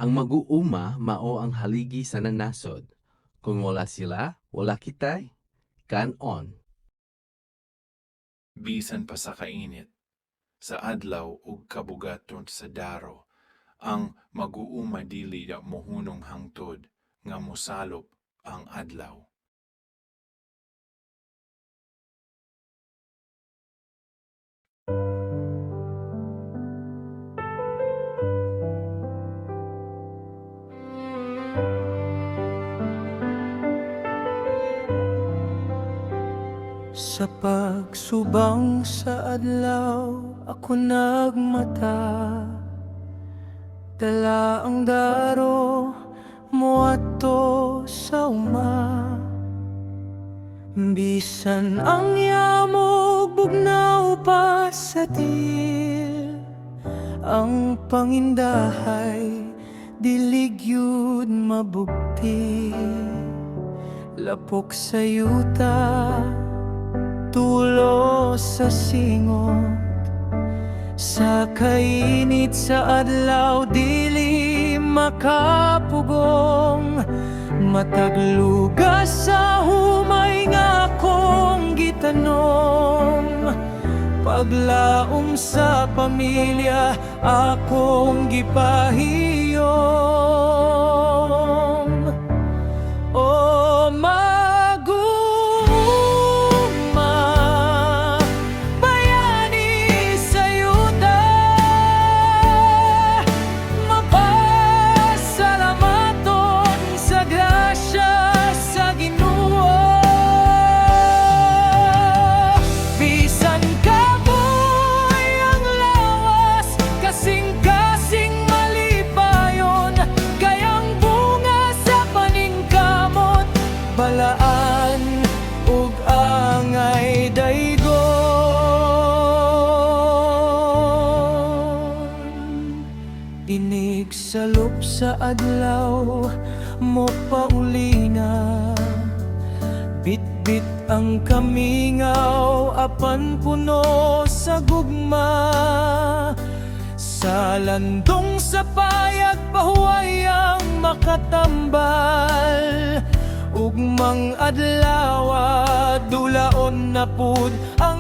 Ang mag-uuma mao ang haligi sa nanasod. Kung wala sila, wala kitay. Kanon. Bisan pa sa kainit, sa adlaw ug kabugaton sa daro, ang mag-uuma dili mohunong hangtod nga mosalop ang adlaw. Sa pagsubang sa adlaw, ako nagmata. Dala ang daro, muadto sa uma. Bisan ang yamog bugnaw pa sa til, ang pangindahay dilig yun mabugti. Lapok sa yuta, tulo sa singot, sa kainit sa adlaw dili makapugong. Mataglugas sa humay nga akong gitanom, paglaom sa pamilya akong gipahiyom. O balaan ug angay daygon. Dinig salop sa adlaw mo paulina, bitbit ang kamingaw apan puno sa gugma. Sa landong sa payag pahuway ang makatambal, ugmang adlaw dulaon na pud ang